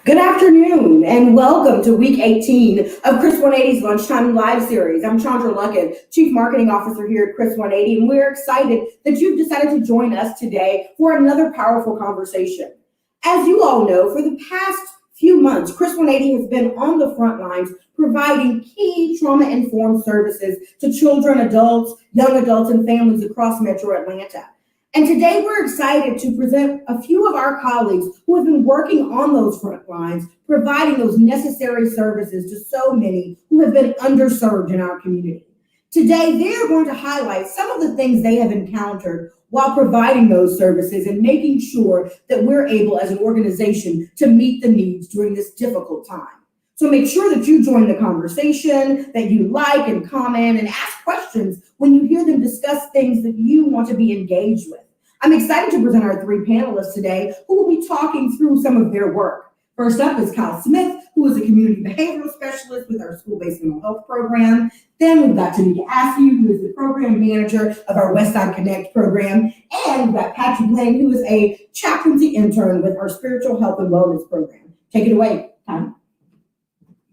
Good afternoon and welcome to week 18 of Chris 180's Lunchtime Live Series. I'm Chandra Luckett, Chief Marketing Officer here at Chris 180, and we're excited that you've decided to join us today for another powerful conversation. As you all know, for the past few months, Chris 180 has been on the front lines providing key trauma-informed services to children, adults, young adults, and families across Metro Atlanta. And today we're excited to present a few of our colleagues who have been working on those front lines, providing those necessary services to so many who have been underserved in our community. Today, they're going to highlight some of the things they have encountered while providing those services and making sure that we're able as an organization to meet the needs during this difficult time. So make sure that you join the conversation, that you like and comment and ask questions when you hear them discuss things that you want to be engaged with. I'm excited to present our three panelists today who will be talking through some of their work. First up is Kyle Smith, who is a community behavioral specialist with our school-based mental health program. Then we've got Tamika Askew, who is the program manager of our Westside Connect program. And we've got Patrick Lane, who is a chaplaincy intern with our spiritual health and wellness program. Take it away, Kyle.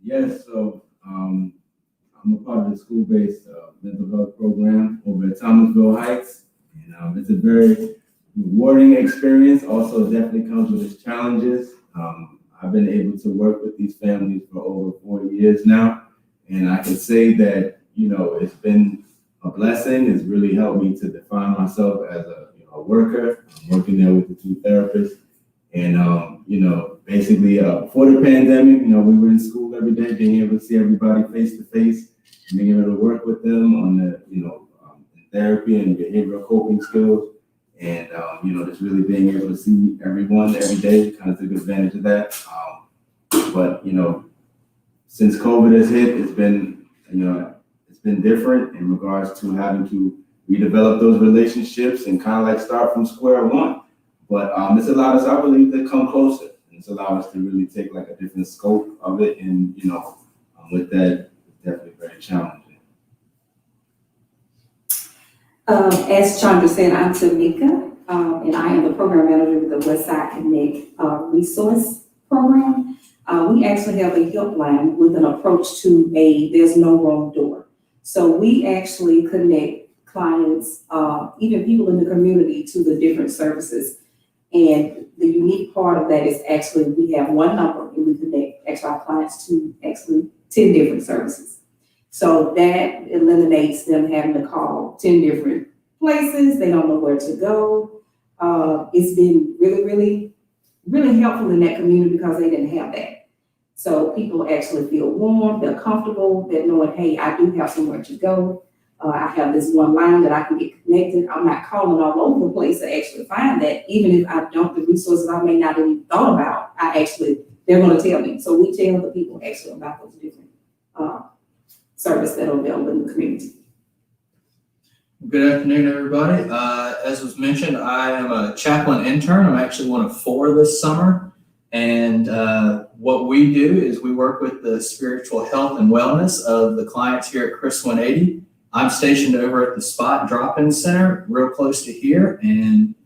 Yes, so I'm a part of the school-based mental health program over at Thomasville Heights. And it's a very rewarding experience. Also definitely comes with its challenges. I've been able to work with these families for over 4 years now. And I can say that, it's been a blessing. It's really helped me to define myself as a worker. I'm working there with the two therapists. And, basically before the pandemic, we were in school every day, being able to see everybody face to face, being able to work with them on the, therapy and behavioral coping skills. And, just really being able to see everyone every day, kind of took advantage of that. But since COVID has hit, it's been different in regards to having to redevelop those relationships and kind of like start from square one. But it's allowed us, I believe, to come closer. And it's allowed us to really take like a different scope of it. And, with that, it's definitely very challenging. As Chandra said, I'm Tamika, and I am the program manager with the Westside Connect resource program. We actually have a helpline with an approach to there's no wrong door. So we actually connect clients, even people in the community, to the different services. And the unique part of that is actually we have one number and we connect our clients to actually 10 different services. So that eliminates them having to call 10 different places. They don't know where to go. It's been really, really, really helpful in that community because they didn't have that. So people actually feel warm, they're comfortable, they're knowing, hey, I do have somewhere to go. I have this one line that I can get connected. I'm not calling all over the place to actually find that. Even if I don't, the resources I may not have even thought about, they're going to tell me. So we tell the people actually about those different services that are available in the community. Good afternoon, everybody. As was mentioned, I am a chaplain intern. I'm actually one of 4 this summer. And what we do is we work with the spiritual health and wellness of the clients here at Chris 180. I'm stationed over at the Spot Drop-In Center, real close to here, and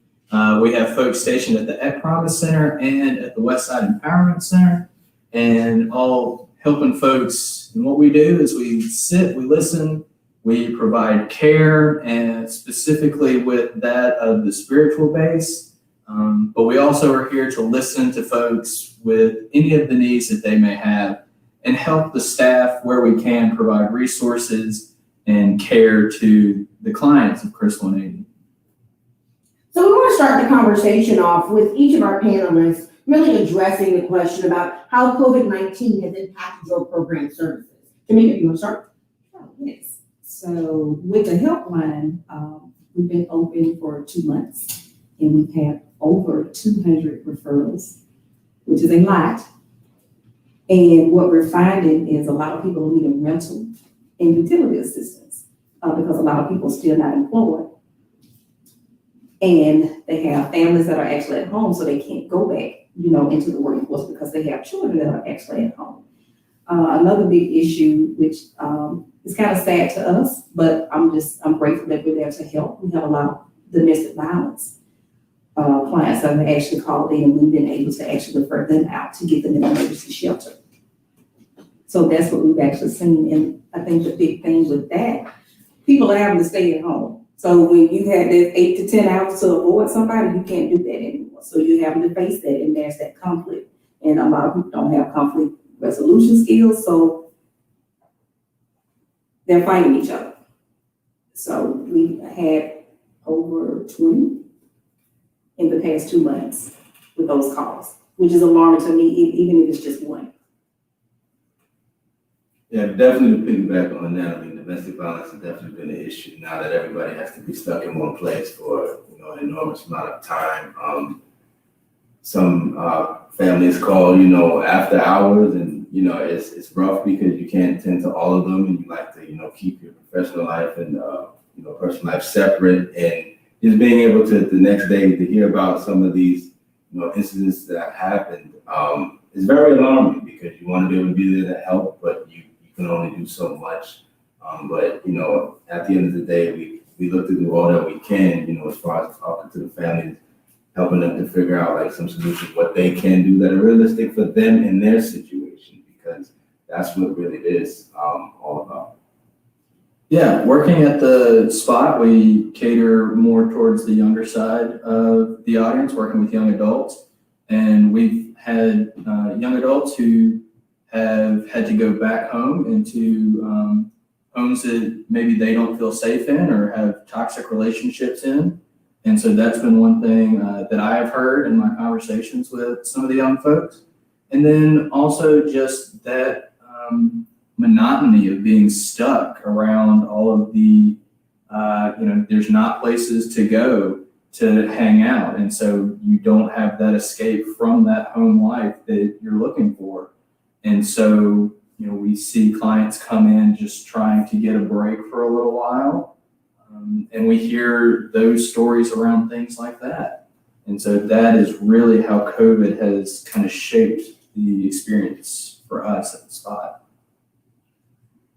we have folks stationed at the At Promise Center and at the Westside Empowerment Center, and all helping folks. And what we do is we sit, we listen, we provide care, and specifically with that of the spiritual base. But we also are here to listen to folks with any of the needs that they may have and help the staff where we can provide resources and care to the clients of Chris 180. So we want to start the conversation off with each of our panelists really addressing the question about how COVID-19 has impacted your program services. Tamika, you want to start? Oh, yes. So with the helpline, we've been open for 2 months and we've had over 200 referrals, which is a lot. And what we're finding is a lot of people need a rental and utility assistance because a lot of people are still not employed. And they have families that are actually at home, so they can't go back, into the workforce because they have children that are actually at home. Another big issue, which is kind of sad to us, but I'm grateful that we're there to help. We have a lot of domestic violence. clients that have actually called in, and we've been able to actually refer them out to get them in emergency shelter. So that's what we've actually seen. And I think the big thing with that, people are having to stay at home. So when you had that 8 to 10 hours to avoid somebody, you can't do that anymore. So you're having to face that, and there's that conflict. And a lot of people don't have conflict resolution skills, so they're fighting each other. So we had over 20 in the past 2 months with those calls, which is alarming to me, even if it's just one. Yeah, definitely to piggyback on that. I mean, domestic violence has definitely been an issue now that everybody has to be stuck in one place for an enormous amount of time. Some families call after hours, and it's rough because you can't attend to all of them, and you like to keep your professional life and personal life separate. And just being able to the next day to hear about some of these incidents that happened is very alarming, because you want to be able to be there to help, but you can only do so much. But at the end of the day, we look to do all that we can, as far as talking to the families, helping them to figure out like some solutions, what they can do that are realistic for them in their situation, because that's what really it is all about. Yeah, working at the spot, we cater more towards the younger side of the audience, working with young adults. And we've had young adults who have had to go back home into homes that maybe they don't feel safe in or have toxic relationships in. And so that's been one thing that I have heard in my conversations with some of the young folks. And then also just that monotony of being stuck around all of the, there's not places to go to hang out. And so you don't have that escape from that home life that you're looking for. And so, we see clients come in just trying to get a break for a little while. And we hear those stories around things like that. And so that is really how COVID has kind of shaped the experience for us at the spot.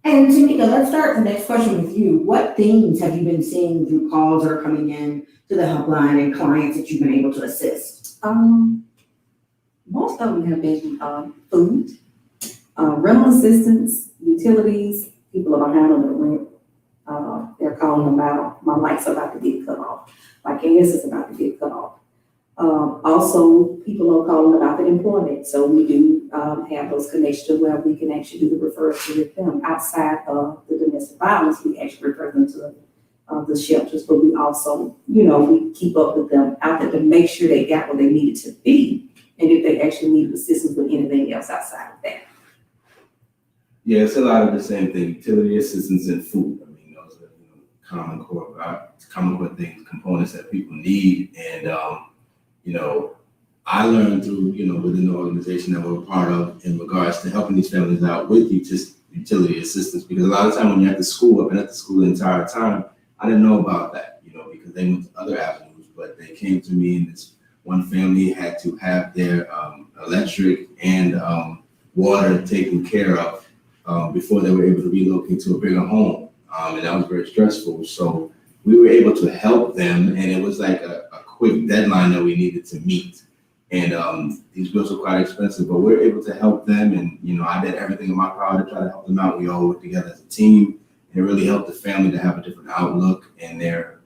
And Tamika, let's start the next question with you. What themes have you been seeing through calls that are coming in to the helpline and clients that you've been able to assist? Most of them have been food, rental assistance, utilities. People are behind on the rent. They're calling about, my light's about to get cut off. My gas is about to get cut off. Also, people are calling about the employment. So we do have those connections where we can actually do the referrals with them outside of the domestic violence. We actually refer them to the shelters, but we also, we keep up with them out there to make sure they got where they needed to be, and if they actually need assistance with anything else outside of that. Yeah, it's a lot of the same thing: utility assistance and food. I mean, those are common core things, components that people need. And I learned through within the organization that we're a part of in regards to helping these families out with utility assistance, because a lot of time when you're at the school, I've been at the school the entire time, I didn't know about that, because they went to other avenues, but they came to me, and this one family had to have their electric and water taken care of before they were able to relocate to a bigger home. And that was very stressful. So we were able to help them, and it was like a quick deadline that we needed to meet. And these bills are quite expensive, but we're able to help them. And, I did everything in my power to try to help them out. We all worked together as a team, and it really helped the family to have a different outlook. And they're,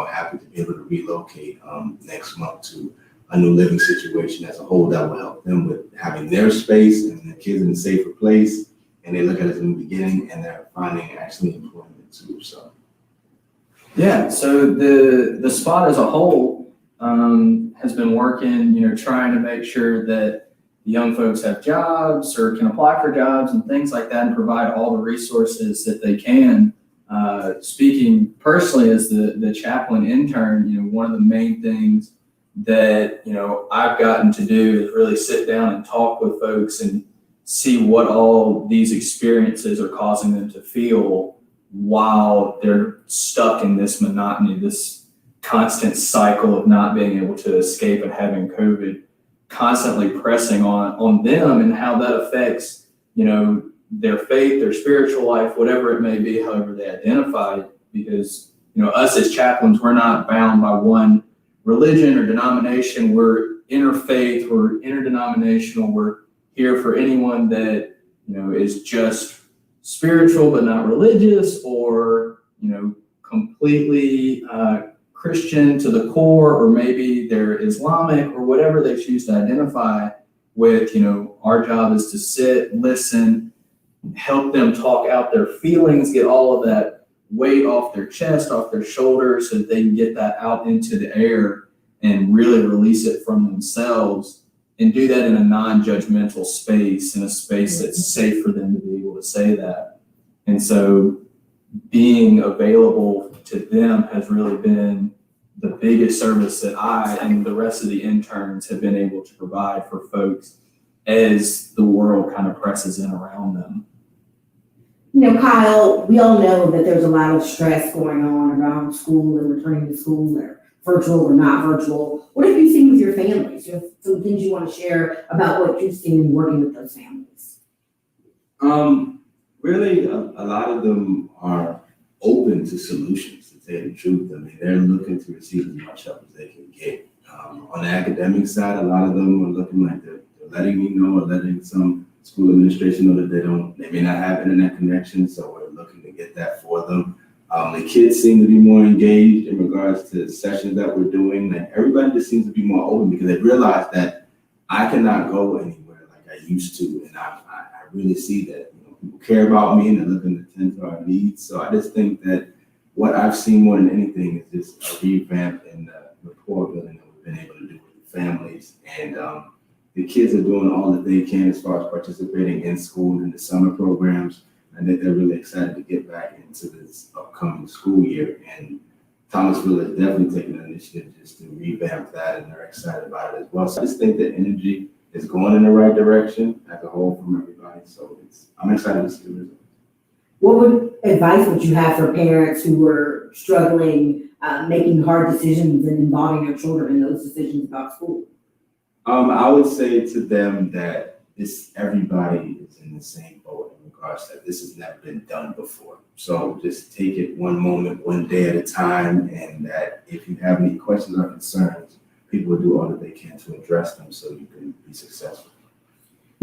happy to be able to relocate next month to a new living situation as a whole that will help them with having their space and their kids in a safer place. And they look at it in the beginning, and they're finding actually employment too. So, yeah. So the spot as a whole has been working, trying to make sure that the young folks have jobs or can apply for jobs and things like that, and provide all the resources that they can. Speaking personally as the chaplain intern, one of the main things that I've gotten to do is really sit down and talk with folks and see what all these experiences are causing them to feel while they're stuck in this monotony, this constant cycle of not being able to escape and having COVID constantly pressing on them, and how that affects, their faith, their spiritual life, whatever it may be, however they identify it. Because, us as chaplains, we're not bound by one religion or denomination. We're interfaith, we're interdenominational, we're here for anyone that, is just spiritual but not religious, or, completely Christian to the core, or maybe they're Islamic, or whatever they choose to identify with. Our job is to sit, listen, help them talk out their feelings, get all of that weight off their chest, off their shoulders, so that they can get that out into the air and really release it from themselves, and do that in a non-judgmental space, in a space that's safe for them to be able to say that. And so being available to them has really been the biggest service that I and the rest of the interns have been able to provide for folks as the world kind of presses in around them. Kyle, we all know that there's a lot of stress going on around school and returning to school, or virtual or not virtual. What have you seen with your families? Do you have some things you want to share about what you've seen in working with those families? Really, a lot of them are open to solutions, to tell you the truth. I mean, they're looking to receive as much help as they can get. On the academic side, a lot of them are looking like they're letting me know, or letting some school administration know that they may not have internet connection, so we're looking to get that for them. The kids seem to be more engaged in regards to sessions that we're doing. Like, everybody just seems to be more open, because they realize that I cannot go anywhere like I used to, and I really see that people care about me and they're looking to tend to our needs. So I just think that what I've seen more than anything is just a revamp in the rapport building that we've been able to do with the families. And the kids are doing all that they can as far as participating in school and the summer programs. And that they're really excited to get back into this upcoming school year. And Thomasville has definitely taken an initiative just to revamp that, and they're excited about it as well. So I just think the energy is going in the right direction as a whole from everybody. So I'm excited to see the results. What advice would you have for parents who are struggling, making hard decisions and involving their children in those decisions about school? I would say to them that everybody is in the same boat in regards that this has never been done before. So just take it one moment, one day at a time, and that if you have any questions or concerns, people will do all that they can to address them so you can be successful.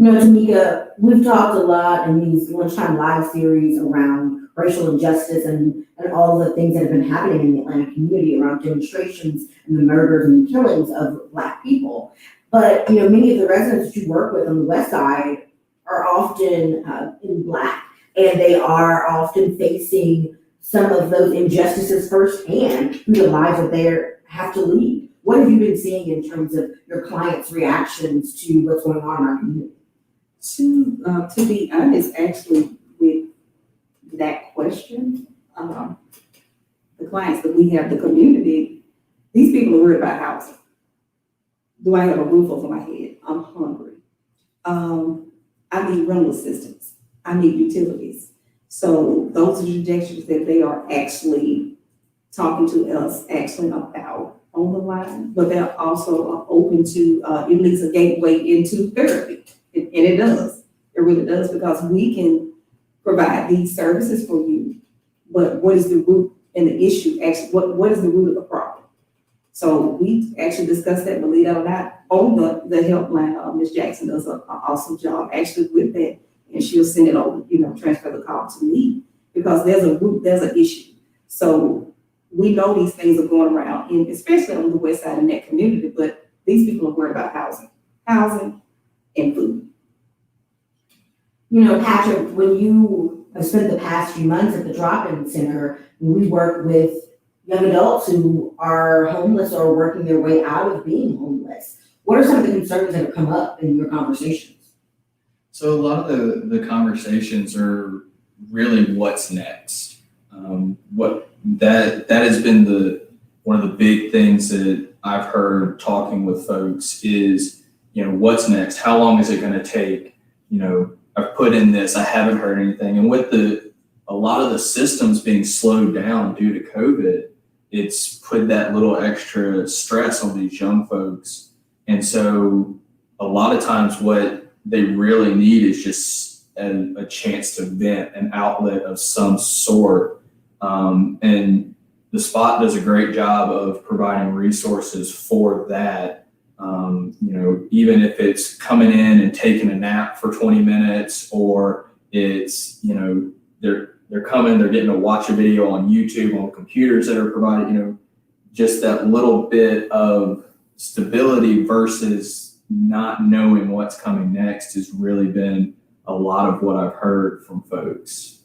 Tamika, we've talked a lot in these Lunchtime Live series around racial injustice and all the things that have been happening in the Atlanta community around demonstrations and the murders and killings of Black people. But, many of the residents that you work with on the West Side are often in Black, and they are often facing some of those injustices firsthand through the lives that they have to lead. What have you been seeing in terms of your clients' reactions to what's going on in our community? To be honest, actually, with that question, the clients that we have, the community, these people are worried about housing. Do I have a roof over my head? I'm hungry. I need rental assistance. I need utilities. So those are suggestions that they are actually talking to us actually about on the line, but they're also open to at least a gateway into therapy. And it does. It really does, because we can provide these services for you, but what is the root and the issue? Actually, what is the root of the problem? So we actually discussed that, believe it or not, on the helpline. Ms. Jackson does an awesome job actually with that, and she'll send it over, transfer the call to me, because there's a root, there's an issue. So we know these things are going around, and especially on the West Side in that community, but these people are worried about housing and food. Patrick, when you have spent the past few months at the drop-in center, we work with young adults who are homeless or working their way out of being homeless. What are some of the concerns that have come up in your conversations? So a lot of the conversations are really what's next. That has been one of the big things that I've heard talking with folks is, what's next? How long is it going to take? I've put in this, I haven't heard anything. And with a lot of the systems being slowed down due to COVID, it's put that little extra stress on these young folks. And so a lot of times what they really need is just a chance to vent, an outlet of some sort. And the spot does a great job of providing resources for that. Even if it's coming in and taking a nap for 20 minutes, or it's, they're coming, they're getting to watch a video on YouTube on computers that are provided, just that little bit of stability versus not knowing what's coming next has really been a lot of what I've heard from folks.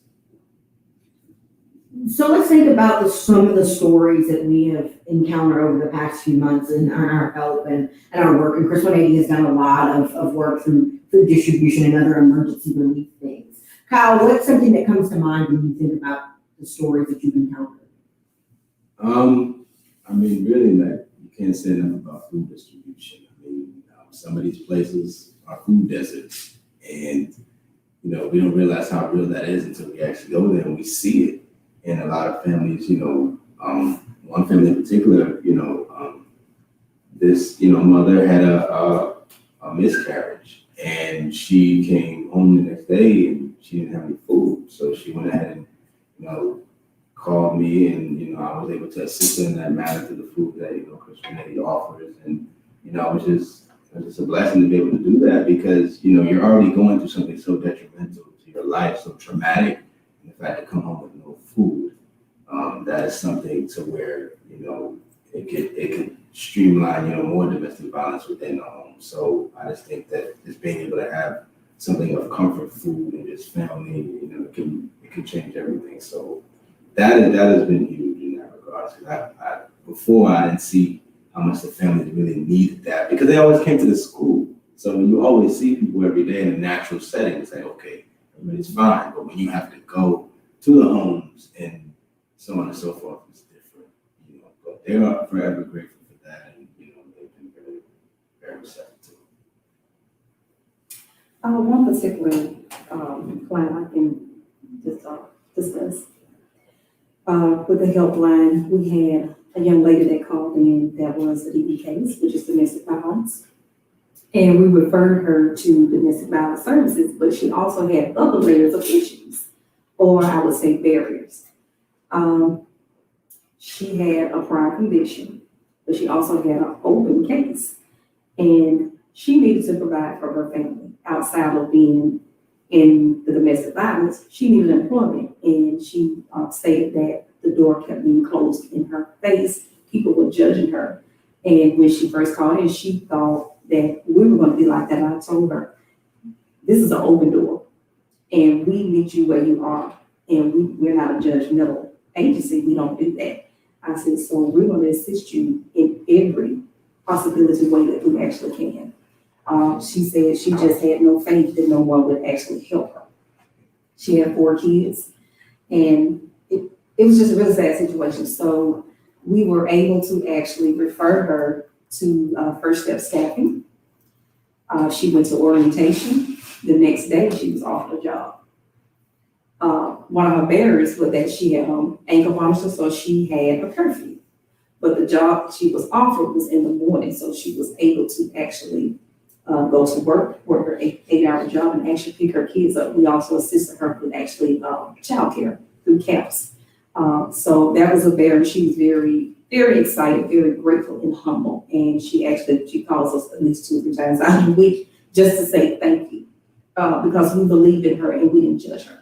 So let's think about some of the stories that we have encountered over the past few months in our help and our work. And Chris 180 has done a lot of work through food distribution and other emergency relief things. Kyle, what's something that comes to mind when you think about the stories that you've encountered? Really, like, you can't say enough about food distribution. Some of these places are food deserts, and we don't realize how real that is until we actually go there and we see it. And a lot of families, one family in particular, this mother had a miscarriage, and she came home the next day and she didn't have any food, so she went ahead and called me, and I was able to assist her in that matter through the food that Chris 180 offers, and it was just a blessing to be able to do that, because you're already going through something so detrimental to your life, so traumatic, and the fact to come home with no food, that is something to where it could streamline more domestic violence within the home. So I just think that just being able to have something of comfort food and just family, it can change everything. So that has been huge in that regard. Because before I didn't see how much the family really needed that, because they always came to the school. So when you always see people every day in a natural setting, it's like, okay, everybody's fine. But when you have to go to the homes and so on and so forth, it's different. But they are forever grateful for that, and they've been very, very receptive to it. One particular plan I can just discuss. With the helpline, we had a young lady that called in that was a DV case, which is domestic violence. And we referred her to domestic violence services, but she also had other layers of issues, or I would say barriers. She had a prior conviction, but she also had an open case. And she needed to provide for her family outside of being in the domestic violence. She needed employment, and she stated that the door kept being closed in her face. People were judging her. And when she first called in, she thought that we were going to be like that. I told her, this is an open door, and we meet you where you are. And we're not a judgmental agency. We don't do that. I said, so we're going to assist you in every possibility way that we actually can. She said she just had no faith that no one would actually help her. She had 4 kids, and it was just a really sad situation. So we were able to actually refer her to First Step Staffing. She went to orientation. The next day, she was off the job. One of her barriers was that she had ankle monitors, so she had a curfew. But the job she was offered was in the morning, so she was able to actually go to work her 8-hour job and actually pick her kids up. We also assisted her with actually childcare through CAPS. So that was a barrier. She was very, very excited, very grateful and humble. And she calls us at least 2 or 3 times out of the week just to say thank you, because we believed in her and we didn't judge her.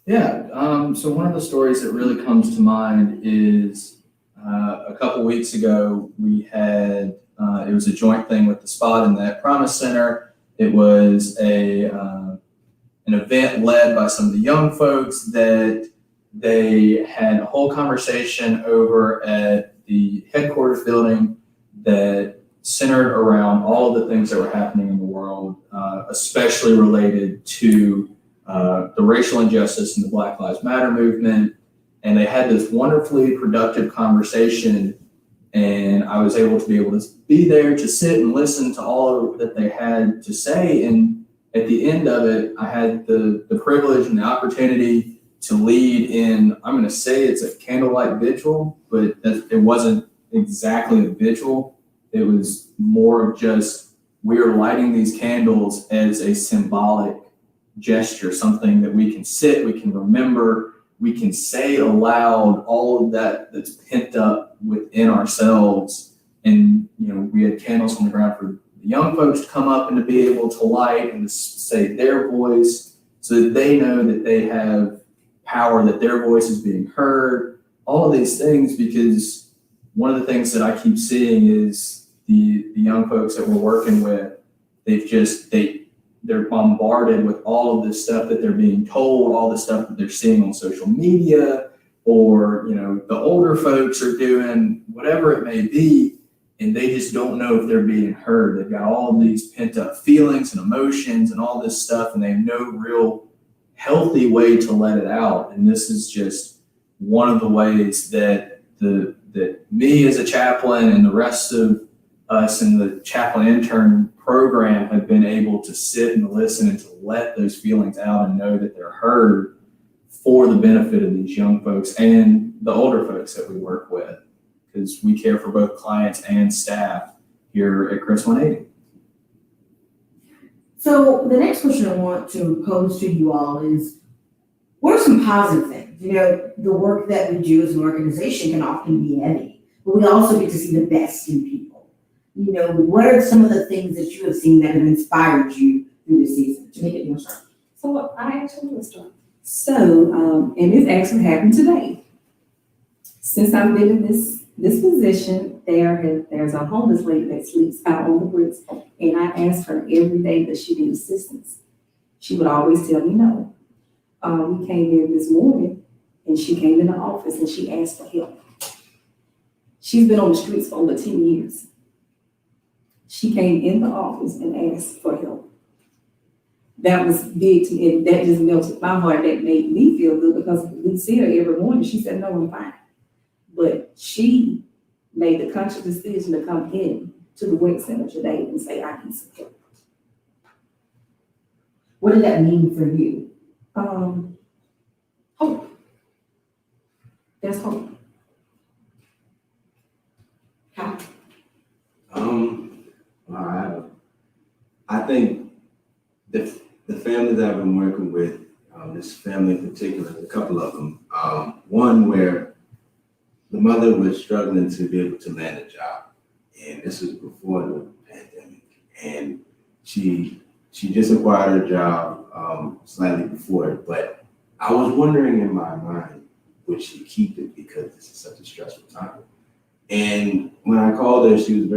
Yeah, so one of the stories that really comes to mind is a couple weeks ago, we had, it was a joint thing with the Spot and the Promise Center. It was an event led by some of the young folks that they had a whole conversation over at the headquarters building that centered around all of the things that were happening in the world, especially related to the racial injustice and the Black Lives Matter movement. And they had this wonderfully productive conversation, and I was able to be there to sit and listen to all that they had to say. And at the end of it, I had the privilege and the opportunity to lead in, I'm going to say it's a candlelight vigil, but it wasn't exactly a vigil. It was more of just, we're lighting these candles as a symbolic gesture, something that we can sit, we can remember we can say aloud all of that that's pent up within ourselves. And, we had candles on the ground for the young folks to come up and to be able to light and to say their voice so that they know that they have power, that their voice is being heard, all of these things, because one of the things that I keep seeing is the young folks that we're working with, they're bombarded with all of this stuff that they're being told, all the stuff that they're seeing on social media, or, the older folks are doing whatever it may be, and they just don't know if they're being heard. They've got all of these pent up feelings and emotions and all this stuff, and they have no real healthy way to let it out. And this is just one of the ways that that me as a chaplain and the rest of us in the chaplain intern program have been able to sit and listen and to let those feelings out and know that they're heard for the benefit of these young folks and the older folks that we work with, because we care for both clients and staff here at Chris 180. So the next question I want to pose to you all is, what are some positive things? The work that we do as an organization can often be heavy, but we also get to see the best in people. What are some of the things that you have seen that have inspired you through the season? To make it more start. So I actually will start. So, and this actually happened today. Since I've been in this position, there's a homeless lady that sleeps out on the bricks, and I asked her every day that she needs assistance. She would always tell me no. We came in this morning, and she came in the office and she asked for help. She's been on the streets for over 10 years. She came in the office and asked for help. That was big to me, and that just melted my heart. That made me feel good because we see her every morning. She said, "No, I'm fine." But she made the conscious decision to come in to the WIC Center today and say, "I need some help." What did that mean for you? Hope. There's hope. How? I think the families that I've been working with, this family in particular, a couple of them, one where the mother was struggling to be able to land a job, and this was before the pandemic, and she just acquired her job slightly before it, but I was wondering in my mind, would she keep it because this is such a stressful time? And when I called her, she was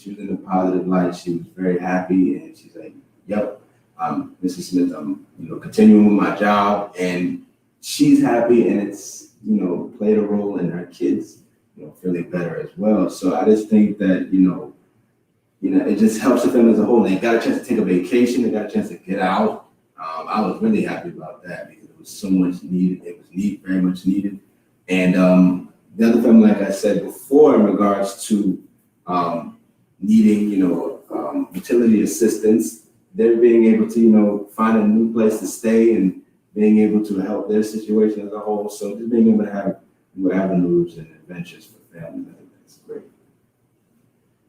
in a positive light. She was very happy, and she's like, "Yep, Mrs. Smith, I'm continuing with my job," and she's happy, and it's played a role in her kids feeling better as well. So I just think that it just helps the family as a whole. And they got a chance to take a vacation. They got a chance to get out. I was really happy about that because it was so much needed. It was very much needed. And the other family, like I said before, in regards to needing, utility assistance, they're being able to, find a new place to stay and being able to help their situation as a whole. So just being able to have new avenues and adventures for families, I think that's great.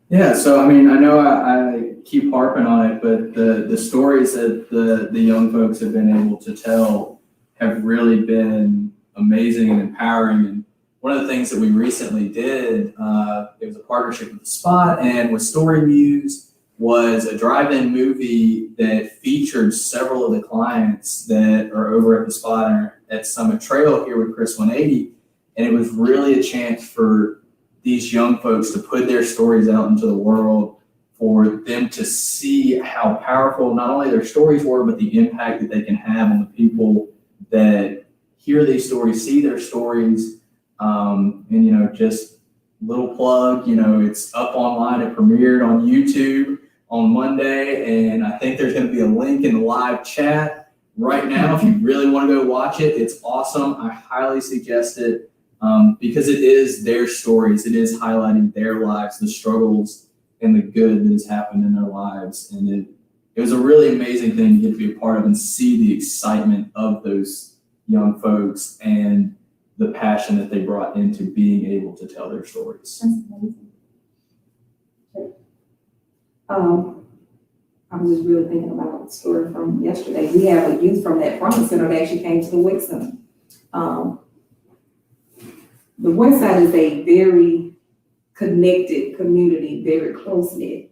Yeah, so I know I keep harping on it, but the stories that the young folks have been able to tell have really been amazing and empowering. And one of the things that we recently did, it was a partnership with The Spot and with Story Muse, was a drive-in movie that featured several of the clients that are over at The Spot and at Summit Trail here with Chris 180. And it was really a chance for these young folks to put their stories out into the world, for them to see how powerful not only their stories were, but the impact that they can have on the people that hear these stories, see their stories. And, just little plug, it's up online. It premiered on YouTube on Monday, and I think there's going to be a link in the live chat right now if you really want to go watch it. It's awesome. I highly suggest it because it is their stories. It is highlighting their lives, the struggles and the good that has happened in their lives. And it was a really amazing thing to get to be a part of and see the excitement of those young folks and the passion that they brought into being able to tell their stories. That's amazing. I was just really thinking about a story from yesterday. We have a youth from that promise center that actually came to the WIC Center. The West Side is a very connected community, very close-knit.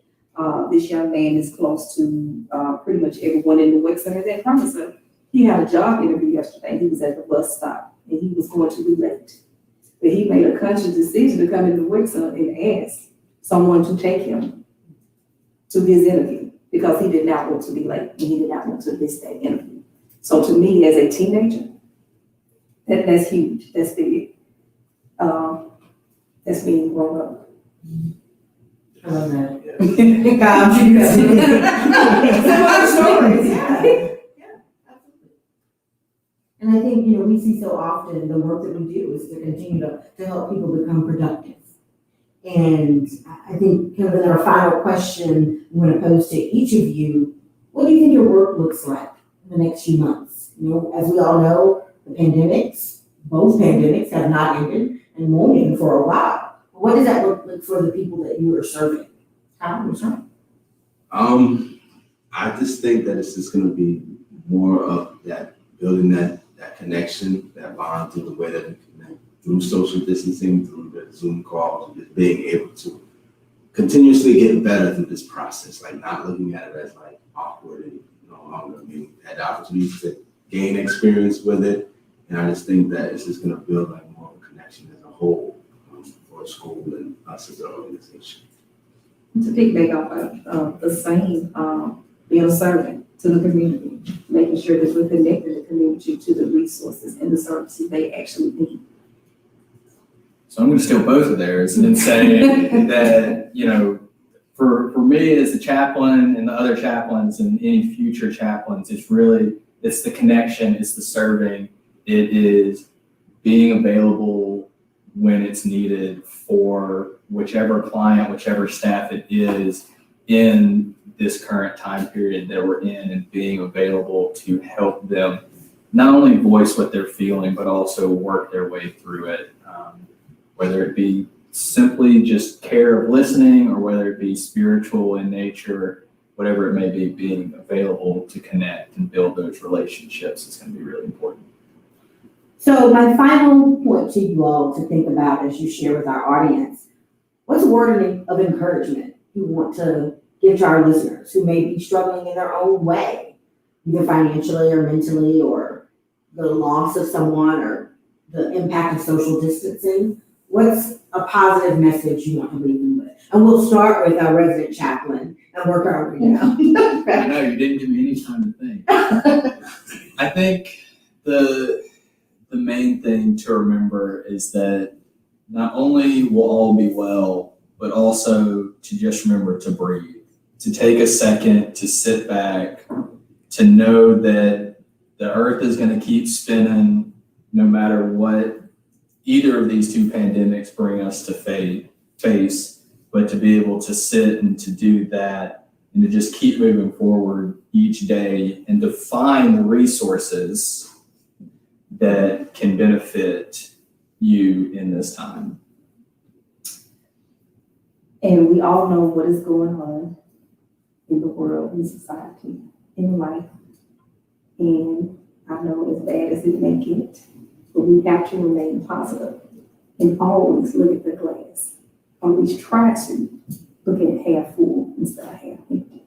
This young man is close to pretty much everyone in the West Center. That promise him. He had a job interview yesterday. He was at the bus stop and he was going to be late. But he made a conscious decision to come into the West Center and ask someone to take him to his interview because he did not want to be late and he did not want to miss that interview. So to me, as a teenager, that's huge. That's big. That's being grown up. I love that. Yeah. Similar stories, yeah, absolutely. And I think, we see so often the work that we do is to continue to help people become productive. And I think kind of in our final question, we want to pose to each of you, what do you think your work looks like in the next few months? As we all know, both pandemics have not ended and won't end for a while. What does that look like for the people that you are serving? How are you serving? I just think that it's just going to be more of that building that connection, that bond through the way that we connect, through social distancing, through the Zoom calls, just being able to continuously get better through this process, like not looking at it as like awkward and no longer. I mean, had opportunities to gain experience with it, and I just think that it's just going to build like more of a connection as a whole for school and us as an organization. To piggyback off of the same, being a servant to the community, making sure that we're connecting the community to the resources and the services they actually need. So I'm going to steal both of theirs and say that, for me as a chaplain and the other chaplains and any future chaplains, it's the connection, it's the serving, it is being available when it's needed for whichever client, whichever staff it is in this current time period that we're in, and being available to help them not only voice what they're feeling, but also work their way through it. Whether it be simply just care of listening or whether it be spiritual in nature, whatever it may be, being available to connect and build those relationships is going to be really important. So my final point to you all to think about as you share with our audience, what's a word of encouragement you want to give to our listeners who may be struggling in their own way, either financially or mentally, or the loss of someone or the impact of social distancing? What's a positive message you want to leave them with? And we'll start with our resident chaplain and work our way down. I know, you didn't give me any time to think. I think the main thing to remember is that not only will all be well, but also to just remember to breathe, to take a second, to sit back, to know that the earth is going to keep spinning no matter what either of these two pandemics bring us to face, but to be able to sit and to do that and to just keep moving forward each day and to find the resources that can benefit you in this time. And we all know what is going on in the world, in society, in life. And I know as bad as it may get, but we have to remain positive and always look at the glass. Always try to look at it half full instead of half empty.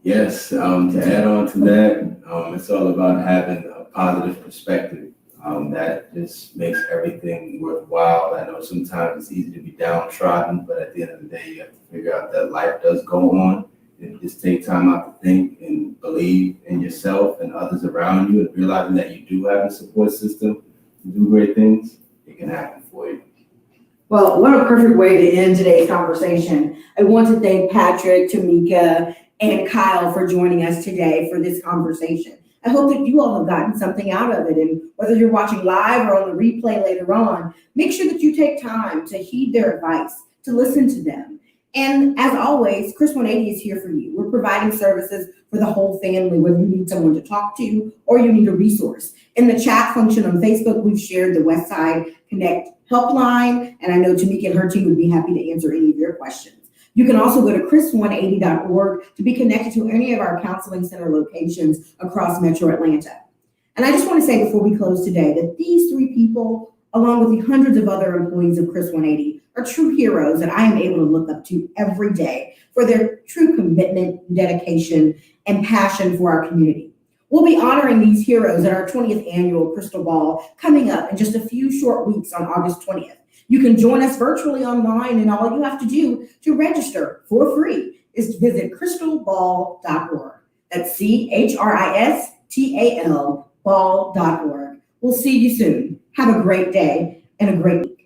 Yes, to add on to that, it's all about having a positive perspective. That just makes everything worthwhile. I know sometimes it's easy to be downtrodden, but at the end of the day, you have to figure out that life does go on. And just take time out to think and believe in yourself and others around you, and realizing that you do have a support system to do great things, it can happen for you. Well, what a perfect way to end today's conversation. I want to thank Patrick, Tamika, and Kyle for joining us today for this conversation. I hope that you all have gotten something out of it, and whether you're watching live or on the replay later on, make sure that you take time to heed their advice, to listen to them. And as always, Chris 180 is here for you. We're providing services for the whole family, whether you need someone to talk to or you need a resource. In the chat function on Facebook, we've shared the Westside Connect helpline, and I know Tamika and her team would be happy to answer any of your questions. You can also go to chris180.org to be connected to any of our counseling center locations across Metro Atlanta. And I just want to say before we close today that these three people, along with the hundreds of other employees of Chris 180, are true heroes that I am able to look up to every day for their true commitment, dedication, and passion for our community. We'll be honoring these heroes at our 20th annual Crystal Ball coming up in just a few short weeks on August 20th. You can join us virtually online, and all you have to do to register for free is to visit crystalball.org. That's CHRISTAL ball.org. We'll see you soon. Have a great day and a great week.